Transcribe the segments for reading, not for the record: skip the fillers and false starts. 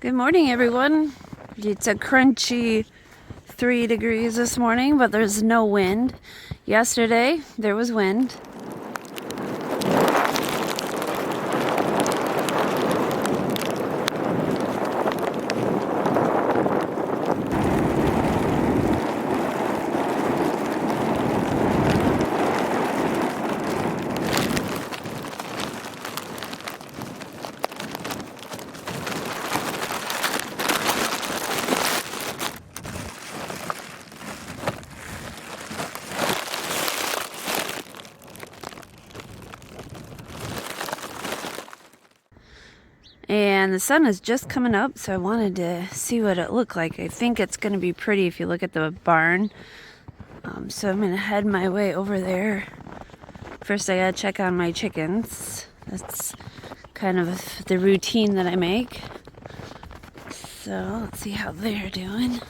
Good morning, everyone. It's a crunchy 3 degrees this morning, but there's no wind. Yesterday, there was wind. And the sun is just coming up, so I wanted to see what it looked like. I think it's going to be pretty if you look at the barn. So I'm going to head my way over there. First, I got to check on my chickens. That's kind of the routine that I make. So let's see how they're doing.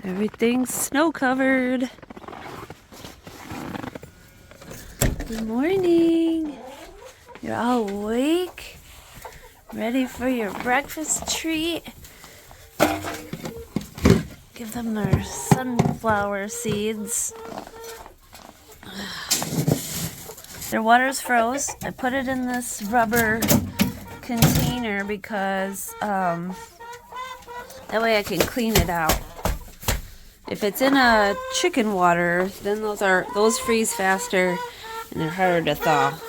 Everything's snow covered. Good morning. You're all awake, ready for your breakfast treat. Give them their sunflower seeds. Their water's froze. I put it in this rubber container because that way I can clean it out. If it's in a chicken water, then those freeze faster and they're harder to thaw.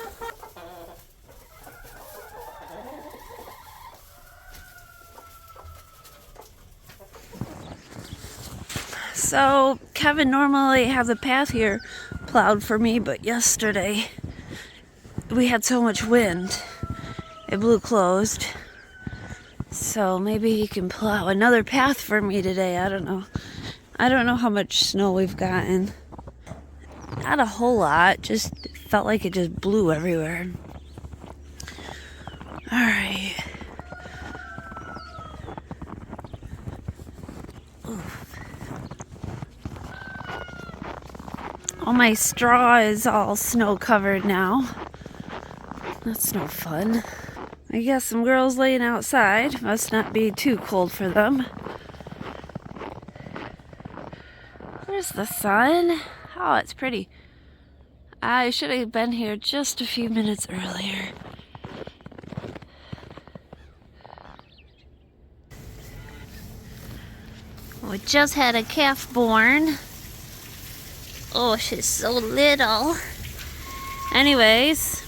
So Kevin normally has a path here plowed for me, but yesterday we had so much wind, it blew closed. So maybe he can plow another path for me today. I don't know. I don't know how much snow we've gotten. Not a whole lot, just felt like it just blew everywhere. All right. All my straw is all snow covered now. That's no fun. I guess some girls laying outside. Must not be too cold for them. There's the sun. Oh, it's pretty. I should have been here just a few minutes earlier. We just had a calf born. Oh, she's so little. Anyways,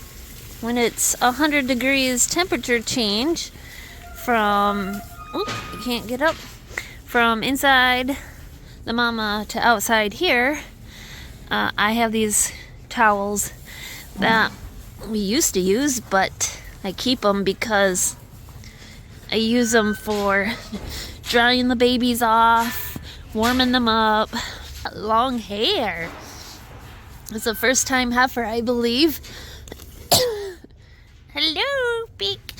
when it's 100 degrees temperature change from, you can't get up, from inside the mama to outside here, I have these towels that we used to use, but I keep them because I use them for drying the babies off, warming them up. Long hair. It's a first time heifer, I believe. Hello, Beak.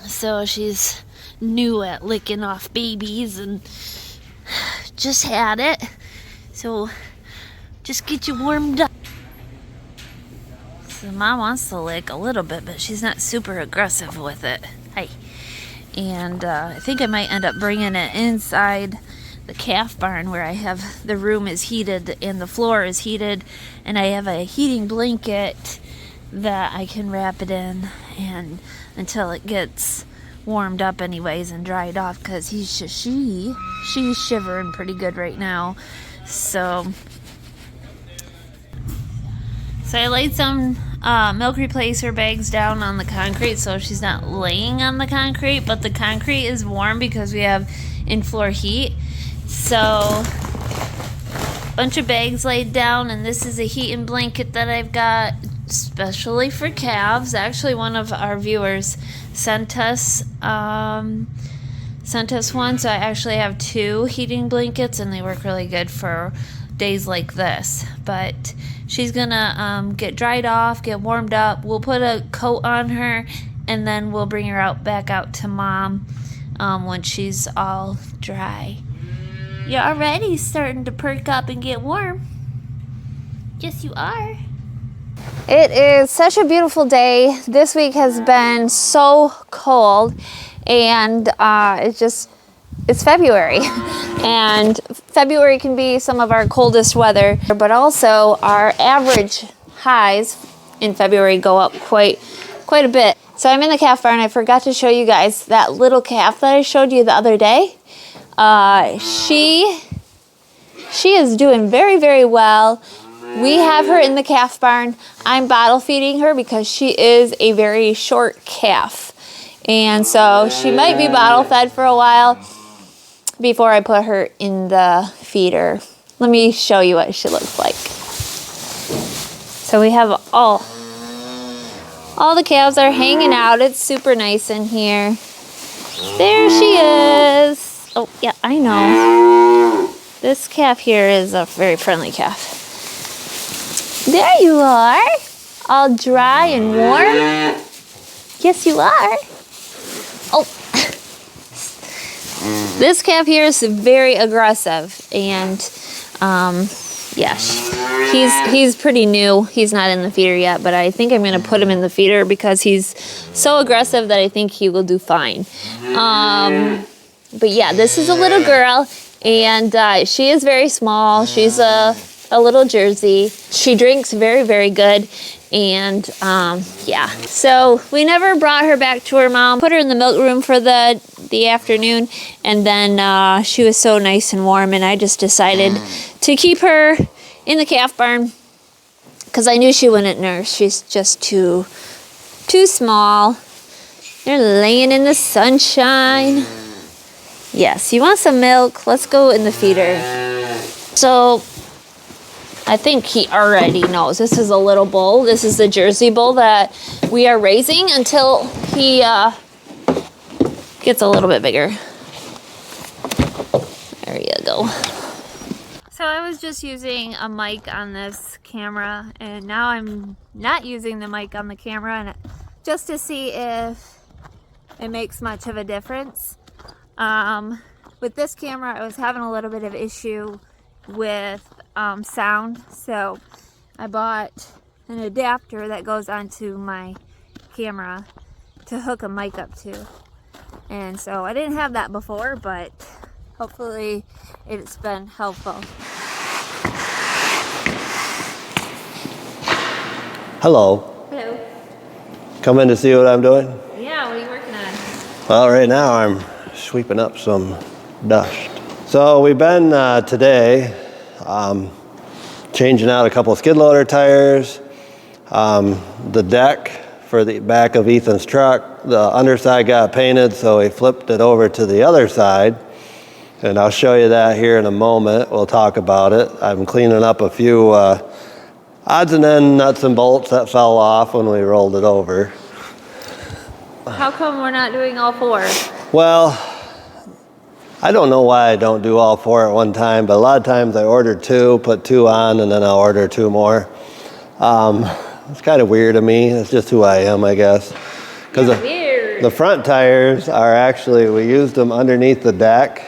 So she's new at licking off babies and just had it. So just get you warmed up. So mom wants to lick a little bit, but she's not super aggressive with it. Hi. And I think I might end up bringing it inside the calf barn where I have the room is heated and the floor is heated, and I have a heating blanket that I can wrap it in and until it gets warmed up anyways and dried off, because she's shivering pretty good right now. So I laid some milk replacer bags down on the concrete so she's not laying on the concrete, but the concrete is warm because we have in-floor heat. So bunch of bags laid down, and this is a heating blanket that I've got especially for calves. Actually, one of our viewers sent us one, so I actually have 2 heating blankets, and they work really good for days like this. But she's gonna get dried off, get warmed up. We'll put a coat on her, and then we'll bring her back out to mom when she's all dry. You're already starting to perk up and get warm. Yes, you are. It is such a beautiful day. This week has been so cold, and it's February. And February can be some of our coldest weather, but also our average highs in February go up quite a bit. So I'm in the calf barn. I forgot to show you guys that little calf that I showed you the other day. She is doing very, very well. We have her in the calf barn. I'm bottle feeding her because she is a very short calf. And so she might be bottle fed for a while before I put her in the feeder. Let me show you what she looks like. So we have all the calves are hanging out. It's super nice in here. There she is. Oh, yeah, I know. This calf here is a very friendly calf. There you are, all dry and warm. Yes, you are. Oh, this calf here is very aggressive, and yeah, he's pretty new. He's not in the feeder yet, but I think I'm gonna put him in the feeder because he's so aggressive that I think he will do fine. But yeah, this is a little girl, and she is very small. She's a little Jersey. She drinks very, very good. And yeah, so we never brought her back to her mom. Put her in the milk room for the afternoon, and then she was so nice and warm, and I just decided to keep her in the calf barn because I knew she wouldn't nurse. She's just too small. They're laying in the sunshine. Yes, you want some milk? Let's go in the feeder. So I think he already knows. This is a little bull. This is the Jersey bull that we are raising until he gets a little bit bigger. There you go. So I was just using a mic on this camera, and now I'm not using the mic on the camera, and just to see if it makes much of a difference. With this camera, I was having a little bit of issue with sound, so I bought an adapter that goes onto my camera to hook a mic up to, and so I didn't have that before, but hopefully it's been helpful. Hello. Hello. Come in to see what I'm doing? Yeah, what are you working on? Well, right now I'm sweeping up some dust. So we've been today changing out a couple of skid loader tires, the deck for the back of Ethan's truck. The underside got painted, so we flipped it over to the other side, and I'll show you that here in a moment. We'll talk about it. I'm cleaning up a few odds and ends, nuts and bolts that fell off when we rolled it over. How come we're not doing all four? Well, I don't know why I don't do all four at one time, but a lot of times I order two, put two on, and then I'll order two more. It's kind of weird to me. It's just who I am, I guess. Because the front tires are actually, we used them underneath the deck.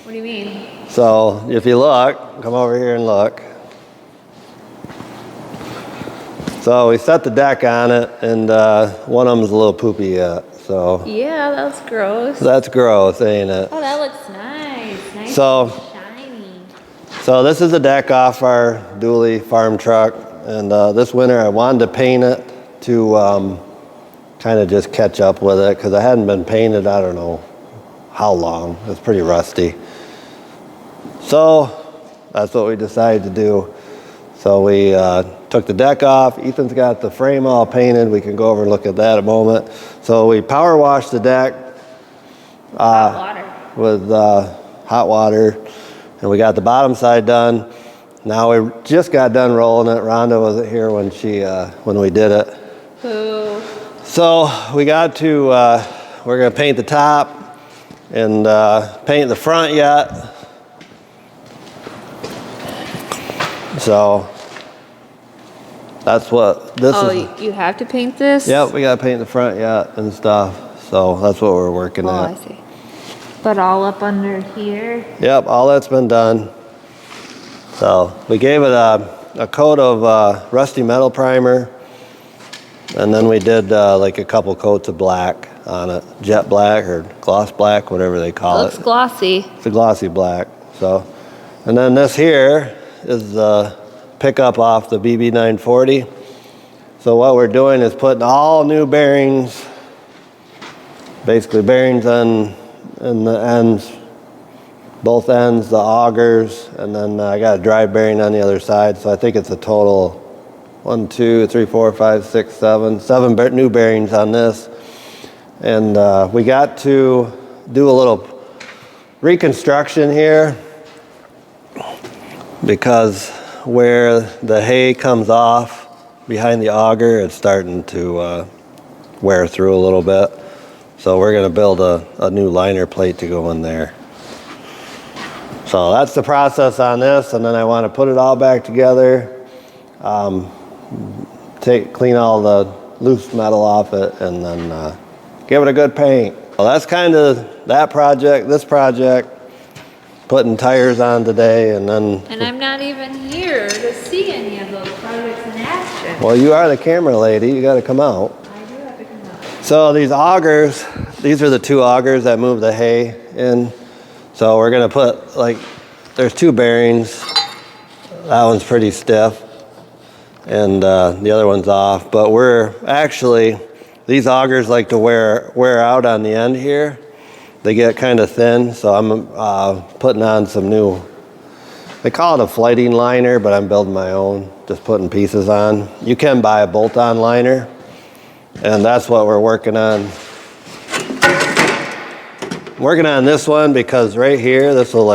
What do you mean? So if you look, come over here and look. So we set the deck on it, and one of them's a little poopy yet. So yeah, that's gross. That's gross, ain't it? Oh, that looks nice. Nice so, and shiny. So this is a deck off our dually farm truck, and this winter I wanted to paint it to kind of just catch up with it because I hadn't been painted, I don't know how long. It's pretty rusty. So that's what we decided to do. So we took the deck off. Ethan's got the frame all painted. We can go over and look at that in a moment. So we power washed the deck with hot water, and we got the bottom side done. Now we just got done rolling it. Rhonda wasn't here when we did it. Ooh. So we got to, we're gonna paint the top and paint the front yet. So that's what this is. Oh, you have to paint this? Yep, we gotta paint the front yet and stuff. So that's what we're working at. I see. But all up under here? Yep, all that's been done. So we gave it a a coat of rusty metal primer, and then we did like a couple coats of black on it, jet black or gloss black, whatever they call Looks it. glossy. It's a glossy black. So, and then this here is the pickup off the BB940. So what we're doing is putting all new bearings, basically bearings in the ends, both ends, the augers, and then I got a drive bearing on the other side. So I think it's a total 1, 2, 3, 4, 5, 6, 7 new bearings on this. And we got to do a little reconstruction here because where the hay comes off behind the auger, it's starting to wear through a little bit. So we're going to build a new liner plate to go in there. So that's the process on this, and then I want to put it all back together, clean all the loose metal off it, and then give it a good paint. Well, that's kind of that project, this project, putting tires on today, and then... And I'm not even here to see any of those projects in action. Well, you are the camera lady, you got to come out. I do have to come out. So these augers, these are the 2 augers that move the hay in. So we're going to put, like, there's 2 bearings. That one's pretty stiff, and the other one's off. But we're actually, these augers like to wear out on the end here. They get kind of thin, so I'm putting on some new, they call it a flighting liner, but I'm building my own, just putting pieces on. You can buy a bolt-on liner, and that's what we're working on. I'm working on this one because right here, this will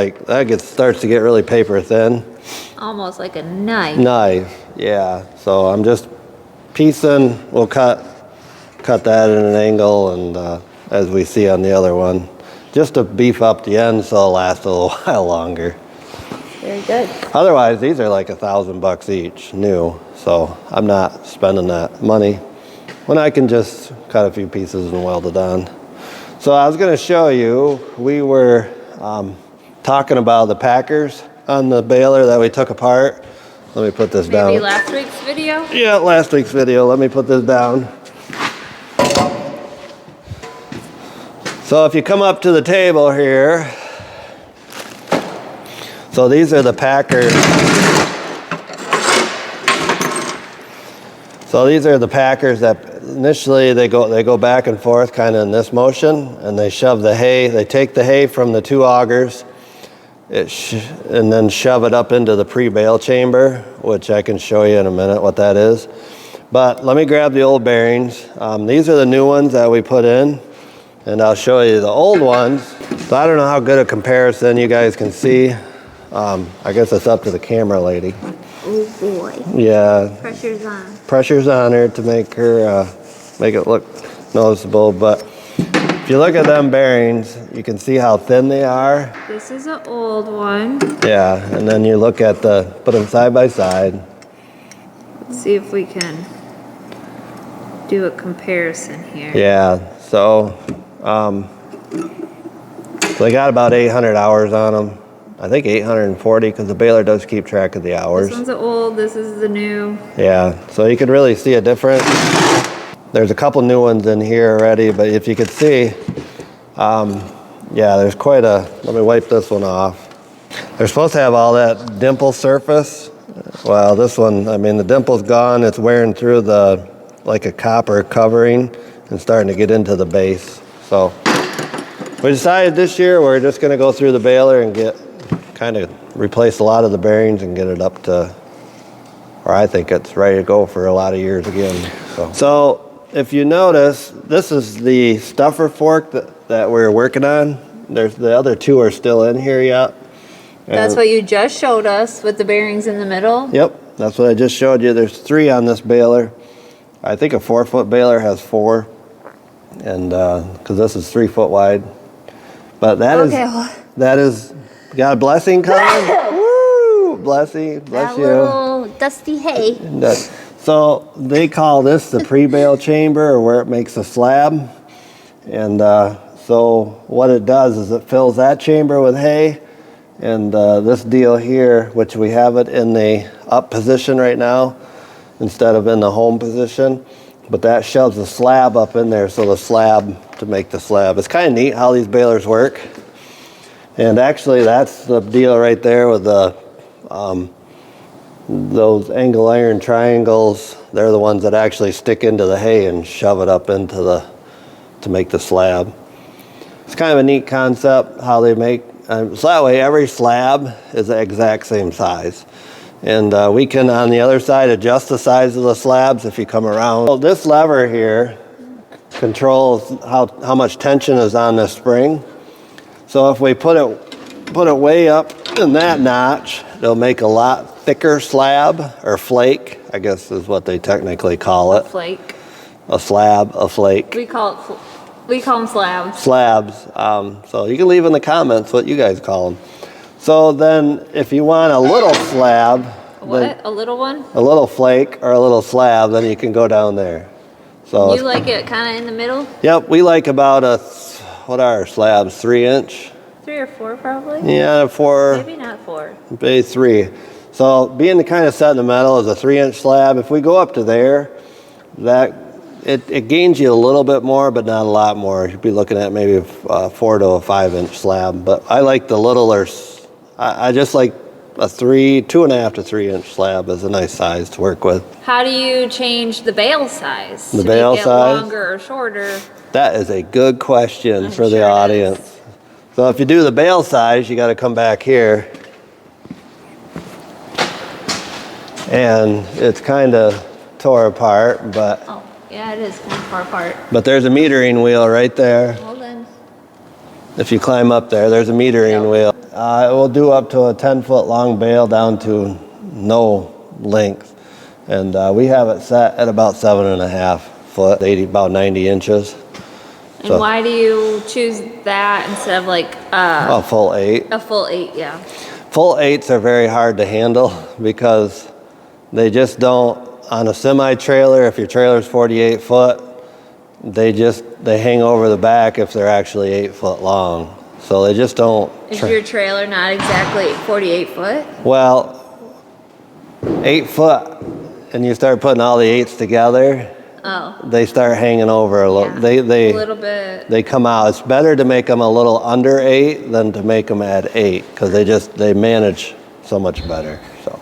starts to get really paper thin. Almost like a knife. Knife, yeah. So I'm just piecing, we'll cut that at an angle, and as we see on the other one, just to beef up the end so it'll last a little while longer. Very good. Otherwise, these are like $1,000 each, new. So I'm not spending that money when I can just cut a few pieces and weld it on. So I was going to show you, we were talking about the packers on the baler that we took apart. Let me put this down. Maybe last week's video? Yeah, last week's video. Let me put this down. So if you come up to the table here, so these are the packers. So these are the packers that initially they go back and forth kind of in this motion, and they shove the hay. They take the hay from the 2 augers, and then shove it up into the pre-bale chamber, which I can show you in a minute what that is. But let me grab the old bearings. These are the new ones that we put in, and I'll show you the old ones. So I don't know how good a comparison you guys can see. I guess it's up to the camera lady. Oh boy. Yeah. Pressure's on. Pressure's on her to make it look noticeable. But if you look at them bearings, you can see how thin they are. This is an old one. Yeah, and then you look at put them side by side. Let's see if we can do a comparison here. Yeah, so they got about 800 hours on them. I think 840 because the baler does keep track of the hours. This one's the old, this is the new. Yeah, so you could really see a difference. There's a couple new ones in here already, but if you could see, yeah, there's quite a, let me wipe this one off. They're supposed to have all that dimple surface. Well, this one, I mean, the dimple's gone. It's wearing through like a copper covering and starting to get into the base. So we decided this year we're just going to go through the baler and kind of replace a lot of the bearings and get it up to where I think it's ready to go for a lot of years again. So if you notice, this is the stuffer fork that we're working on. The other 2 are still in here yet. That's what you just showed us with the bearings in the middle? Yep, that's what I just showed you. There's 3 on this baler. I think a 4-foot baler has 4, and because this is 3 foot wide. But that is got a blessing coming. Woo! Blessing, bless that you. Little dusty hay. So they call this the pre-bale chamber, or where it makes a slab. And so what it does is it fills that chamber with hay, And this deal here, which we have it in the up position right now instead of in the home position, but that shoves the slab up in there, so the slab, to make the slab. It's kind of neat how these balers work. And actually that's the deal right there with the those angle iron triangles. They're the ones that actually stick into the hay and shove it up into to make the slab. It's kind of a neat concept how they make, so that way every slab is the exact same size. And we can, on the other side, adjust the size of the slabs if you come around. So this lever here controls how much tension is on this spring. So if we put it way up in that notch, it'll make a lot thicker slab, or flake, I guess is what they technically call it. A flake. A slab, a flake. We call them slabs. Slabs. So you can leave in the comments what you guys call them. So then if you want a little slab. What? A little one? A little flake or a little slab, then you can go down there. So you like it kind of in the middle? Yep, we like about what are our slabs, 3 inch? 3 or 4 probably? Yeah, 4. Maybe not 4. Maybe 3. So being the kind of set in the middle is a 3 inch slab. If we go up to there, it gains you a little bit more, but not a lot more. You'd be looking at maybe a 4 to a 5 inch slab. But I like the littler, I just like a 2.5 to 3 inch slab is a nice size to work with. How do you change the bale size? The to bale make it size? Longer or shorter? That is a good question for the sure it audience. is. So if you do the bale size, you got to come back here. And it's kind of tore apart, but Oh, yeah, it is kind of far apart. there's a metering wheel right there. Hold on. If you climb up there, there's a metering wheel. It will do up to a 10-foot long bale down to no length. And we have it set at about 7.5 foot, about 90 inches. And So- why do you choose that instead of like A full 8. a full 8? Yeah. Full 8s are very hard to handle because they just don't, on a semi-trailer, if your trailer's 48 foot, they hang over the back if they're actually 8 foot long. So they just don't. Is your trailer not exactly 48 foot? Well, 8 foot, and you start putting all the 8s together, Oh. they start hanging over a little. Yeah. They A little bit. They come out. It's better to make them a little under 8 than to make them at 8 because they manage so much better. So.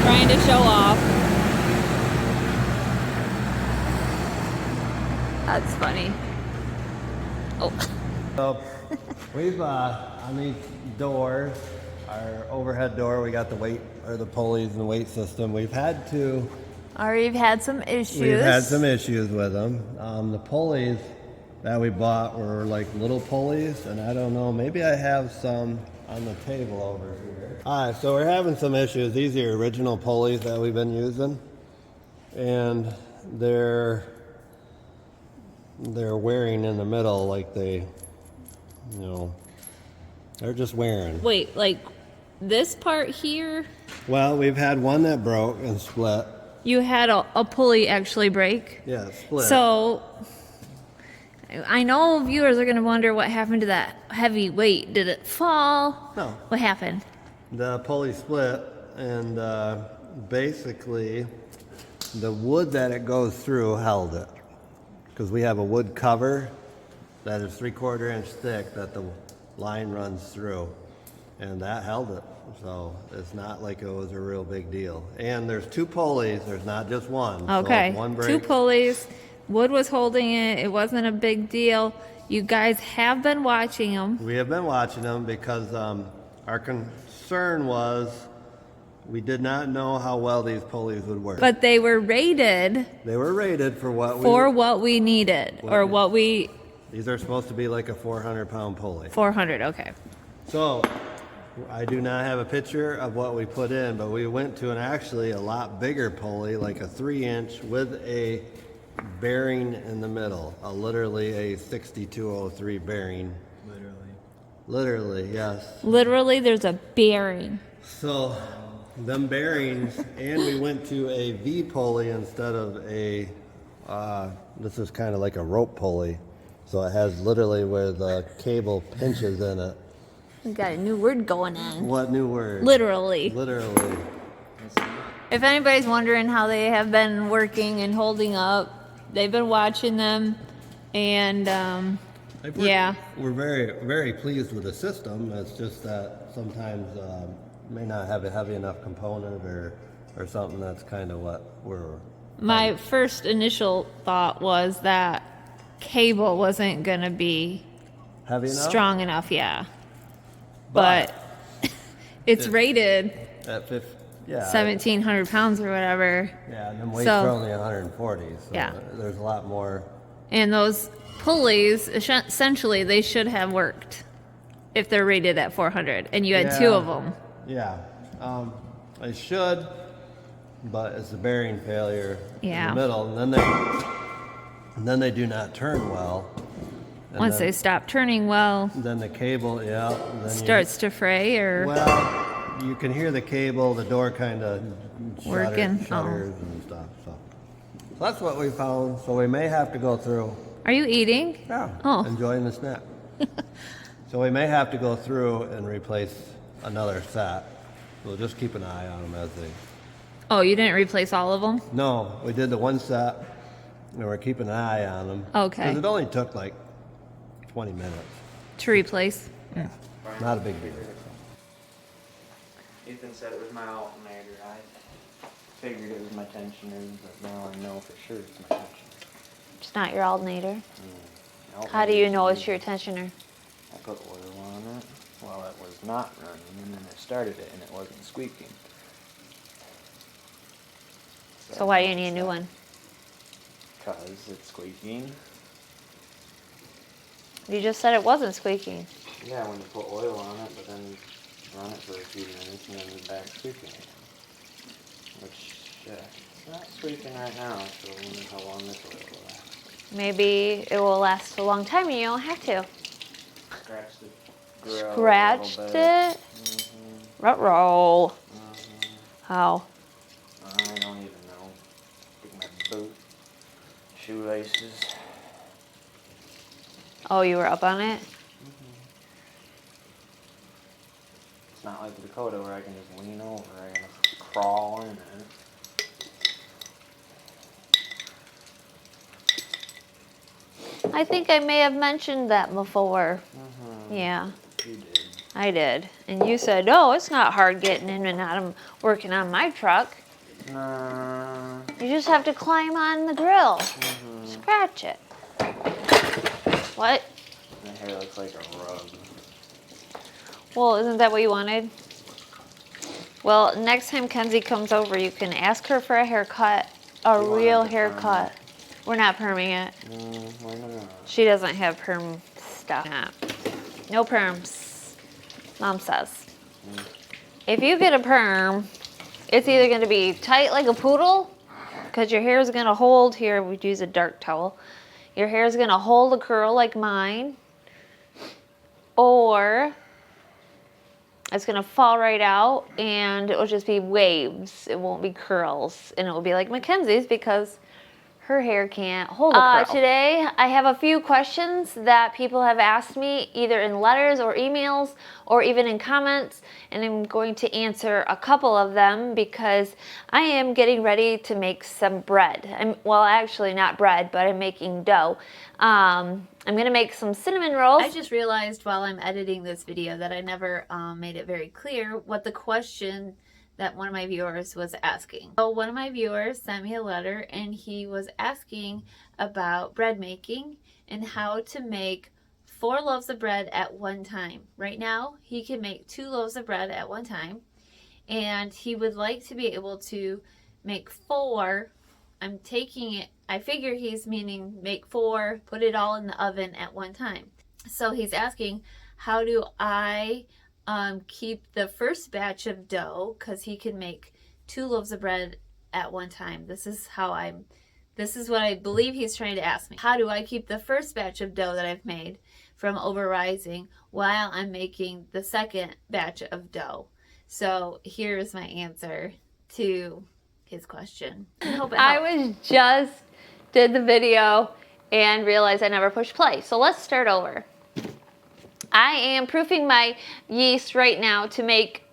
Trying to show off. That's funny. Oh. So we've on these doors, our overhead door, we got the weight or the pulleys and the weight system. We've had some issues with them. The pulleys that we bought were like little pulleys, and I don't know, maybe I have some on the table over here. All right, so we're having some issues. These are original pulleys that we've been using, and they're wearing in the middle, like they're just wearing. Wait, like this part here, Well, we've had one that broke and split. you had a pulley actually break. Yeah, it split. So I know viewers are going to wonder what happened to that heavy weight. Did it fall? No. What happened? The pulley split, and basically the wood that it goes through held it. Because we have a wood cover that is 3/4 inch thick that the line runs through, and that held it. So it's not like it was a real big deal. And there's 2 pulleys, there's not just one. So Okay, if one 2 breaks, pulleys. Wood was holding it. It wasn't a big deal. You guys have been watching them. we have been watching them because our concern was we did not know how well these pulleys would work. But they were rated They were rated for what what we needed, or what we. These are supposed to be like a 400-pound pulley. 400. Okay. So I do not have a picture of what we put in, but we went to actually a lot bigger pulley, like a 3 inch with a bearing in the middle, literally a 6203 bearing. Literally, yes. Literally, there's a bearing. So, them bearings, and we went to a V pulley instead of a, this is kind of like a rope pulley. So it has literally where the cable pinches in it. We got a new word going on. What new word? Literally. Literally. If anybody's wondering how they have been working and holding up, they've been watching them, and yeah. We're very, very pleased with the system. It's just that sometimes may not have a heavy enough component or something. That's kind of what we're... My first initial thought was that cable wasn't going to be Heavy enough? strong enough, yeah. But it's rated at 50, yeah, 1,700 pounds or whatever. Yeah, and then weights are only 140, so yeah. There's a lot more. And those pulleys, essentially, they should have worked if they're rated at 400, and you had two of them. Yeah, they should, but it's a bearing failure in the middle, and then they do not turn well. Once they stop turning well, then the cable, then starts to fray, or well, you can hear the cable, the door kind of working, shutters and stuff. So that's what we found. So we may have to go through. Are you eating? Yeah. Oh. Enjoying the snack. So we may have to go through and replace another set. We'll just keep an eye on them as they. Oh, you didn't replace all of them? No, we did the one set, and we're keeping an eye on them. Okay. Because it only took like 20 minutes. To replace? Yeah. Not a big deal. Ethan said it was my alternator. I figured it was my tensioner, but now I know for sure it's my tensioner. It's not your alternator. How do you know it's your tensioner? I put oil on it while it was not running, and then I started it and it wasn't squeaking. So why do you need a new one? Because it's squeaking. You just said it wasn't squeaking. Yeah, when you put oil on it, but then run it for a few minutes and then it's back squeaking again. Which, it's not squeaking right now, so I wonder how long this oil will last. Maybe it will last a long time and you don't have to. Scratch the grill. Scratched a little it? Mm-hmm. Ruh-roh. Mm-hmm. How? I don't even know. Pick my boot. Shoelaces. Oh, you were up on it? It's not like the Dakota where I can just lean over. I gotta crawl in it. I think I may have mentioned that before. Yeah. You did. I did. And you said, oh, it's not hard getting in and out of working on my truck. Nah. You just have to climb on the grill. Scratch it. What? My hair looks like a rug. Well, isn't that what you wanted? Well, next time Kenzie comes over, you can ask her for a haircut, a real haircut. We're not perming it. Why not? She doesn't have perm stuff. Nah. No perms, Mom says. If you get a perm, it's either going to be tight like a poodle, because your hair is going to hold here. We'd use a dark towel. Your hair is going to hold a curl like mine, or it's going to fall right out and it will just be waves. It won't be curls, and it will be like Mackenzie's because her hair can't hold a curl. Today, I have a few questions that people have asked me either in letters or emails or even in comments, and I'm going to answer a couple of them because I am getting ready to make some bread. Well, actually not bread, but I'm making dough. I'm going to make some cinnamon rolls. I just realized while I'm editing this video that I never made it very clear what the question that one of my viewers was asking. So one of my viewers sent me a letter and he was asking about bread making and how to make 4 loaves of bread at one time. Right now, he can make 2 loaves of bread at one time, and he would like to be able to make 4. I'm taking it, I figure he's meaning make 4, put it all in the oven at one time. So he's asking, how do I keep the first batch of dough, because he can make 2 loaves of bread at one time. This is how I'm This is what I believe he's trying to ask me. How do I keep the first batch of dough that I've made from over-rising while I'm making the second batch of dough? So here's my answer to his question. I was just did the video and realized I never pushed play. So let's start over. I am proofing my yeast right now to make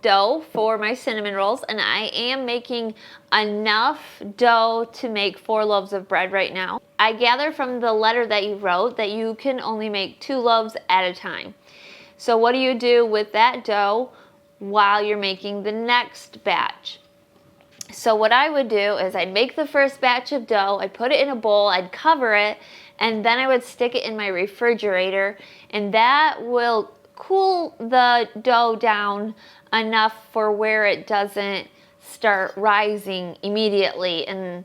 dough for my cinnamon rolls, and I am making enough dough to make 4 loaves of bread right now. I gather from the letter that you wrote that you can only make 2 loaves at a time. So what do you do with that dough while you're making the next batch? So what I would do is I'd make the first batch of dough, I'd put it in a bowl, I'd cover it, and then I would stick it in my refrigerator, and that will cool the dough down enough for where it doesn't start rising immediately and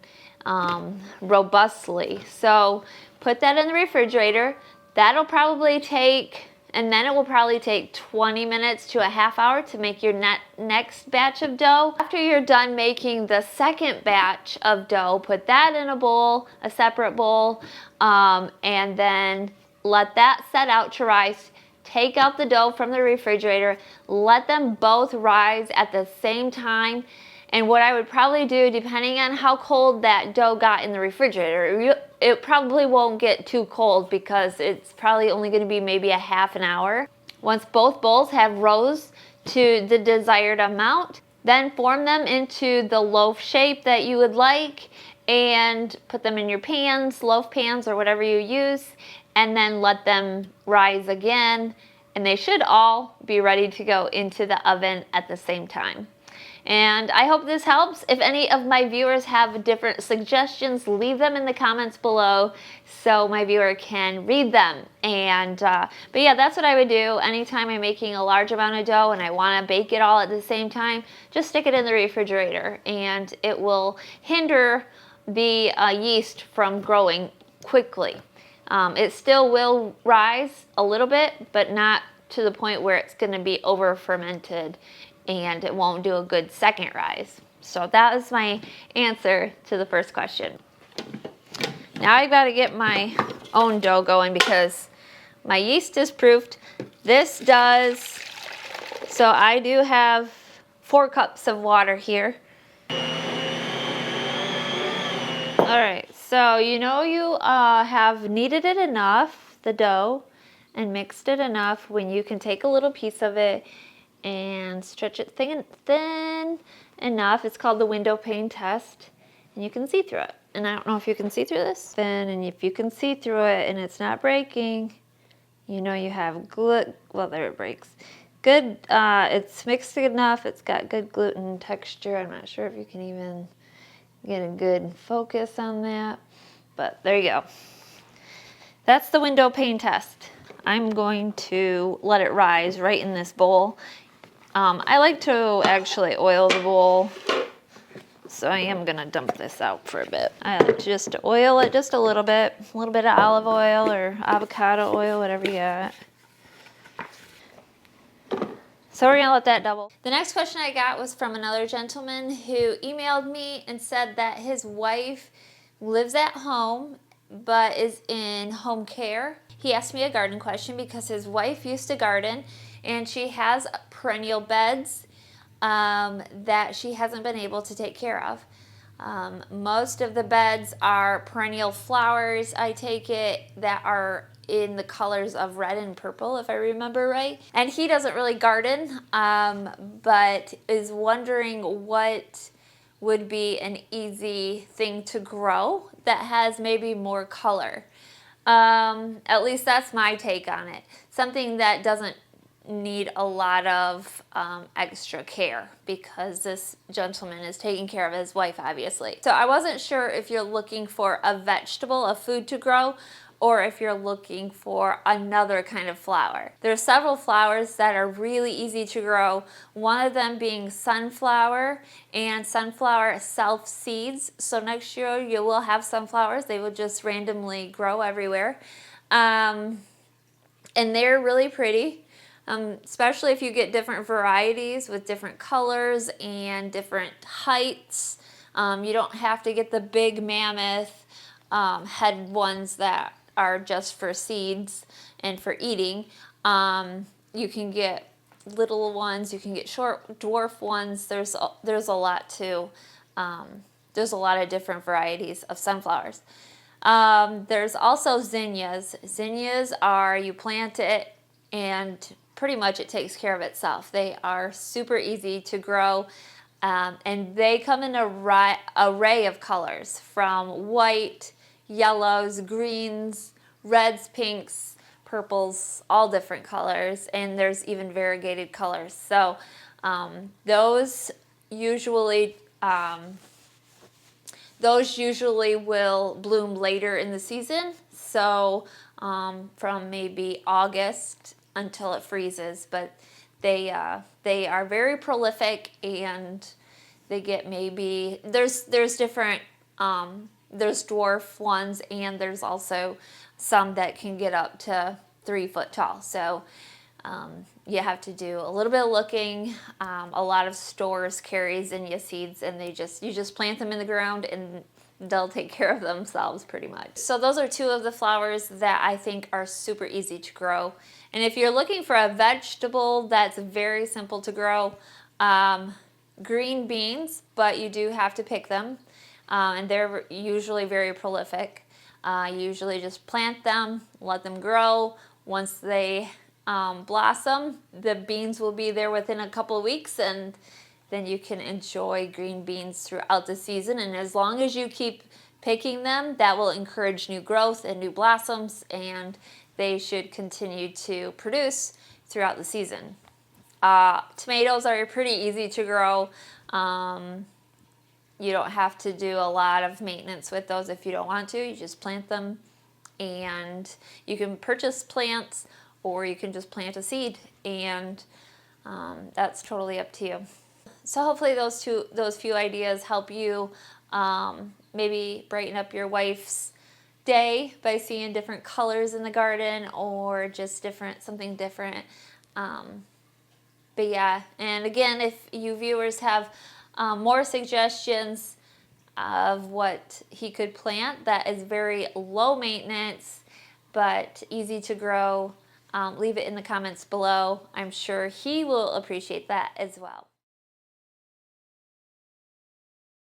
robustly. So put that in the refrigerator. That'll probably take, and then it will probably take 20 minutes to a half hour to make your next batch of dough. After you're done making the second batch of dough, put that in a bowl, a separate bowl, and then let that set out to rise. Take out the dough from the refrigerator, let them both rise at the same time. And what I would probably do, depending on how cold that dough got in the refrigerator, it probably won't get too cold because it's probably only going to be maybe a half an hour. Once both bowls have rose to the desired amount, then form them into the loaf shape that you would like and put them in your pans, loaf pans or whatever you use, and then let them rise again, and they should all be ready to go into the oven at the same time. And I hope this helps. If any of my viewers have different suggestions, leave them in the comments below so my viewer can read them. And but yeah, that's what I would do. Anytime I'm making a large amount of dough and I want to bake it all at the same time, just stick it in the refrigerator, and it will hinder the yeast from growing quickly. It still will rise a little bit, but not to the point where it's going to be over fermented and it won't do a good second rise. So that is my answer to the first question. Now I've got to get my own dough going because my yeast is proofed. This does, so I do have 4 cups of water here. All right, so you know you have kneaded it enough, the dough, and mixed it enough when you can take a little piece of it and stretch it thin enough. It's called the window pane test, and you can see through it. And I don't know if you can see through this. And if you can see through it and it's not breaking, you know you have gluten. Well, there it breaks. Good, it's mixed enough. It's got good gluten texture. I'm not sure if you can even get a good focus on that, but there you go. That's the window pane test. I'm going to let it rise right in this bowl. I like to actually oil the bowl, so I am gonna dump this out for a bit. I like to just oil it just a little bit of olive oil or avocado oil, whatever you got. So we're gonna let that double. The next question I got was from another gentleman who emailed me and said that his wife lives at home but is in home care. He asked me a garden question because his wife used to garden and she has perennial beds that she hasn't been able to take care of. Most of the beds are perennial flowers, I take it, that are in the colors of red and purple, if I remember right. And he doesn't really garden, but is wondering what would be an easy thing to grow that has maybe more color. At least that's my take on it. Something that doesn't need a lot of extra care because this gentleman is taking care of his wife, obviously. So I wasn't sure if you're looking for a vegetable, a food to grow, or if you're looking for another kind of flower. There are several flowers that are really easy to grow, one of them being sunflower, and sunflower self-seeds. So next year you will have sunflowers. They will just randomly grow everywhere. And they're really pretty, especially if you get different varieties with different colors and different heights. You don't have to get the big mammoth head ones that are just for seeds and for eating. You can get little ones, you can get short dwarf ones. There's a lot too. There's a lot of different varieties of sunflowers. There's also zinnias. Zinnias are, you plant it and pretty much it takes care of itself. They are super easy to grow, and they come in an array of colors, from white, yellows, greens, reds, pinks, purples, all different colors, and there's even variegated colors. So those usually will bloom later in the season, so from maybe August until it freezes. But they are very prolific, and they get maybe there's different there's dwarf ones, and there's also some that can get up to 3 foot tall. So you have to do a little bit of looking. A lot of stores carry zinnia seeds, and you just plant them in the ground and they'll take care of themselves pretty much. So those are two of the flowers that I think are super easy to grow. And if you're looking for a vegetable that's very simple to grow, green beans, but you do have to pick them, and they're usually very prolific. You usually just plant them, let them grow. Once they blossom, the beans will be there within a couple of weeks, and then you can enjoy green beans throughout the season. And as long as you keep picking them, that will encourage new growth and new blossoms, and they should continue to produce throughout the season. Tomatoes are pretty easy to grow. You don't have to do a lot of maintenance with those if you don't want to. You just plant them, and you can purchase plants, or you can just plant a seed, and that's totally up to you. So hopefully those few ideas help you maybe brighten up your wife's day by seeing different colors in the garden, or just something different. But yeah, and again, if you viewers have more suggestions of what he could plant that is very low maintenance but easy to grow, leave it in the comments below. I'm sure he will appreciate that as well.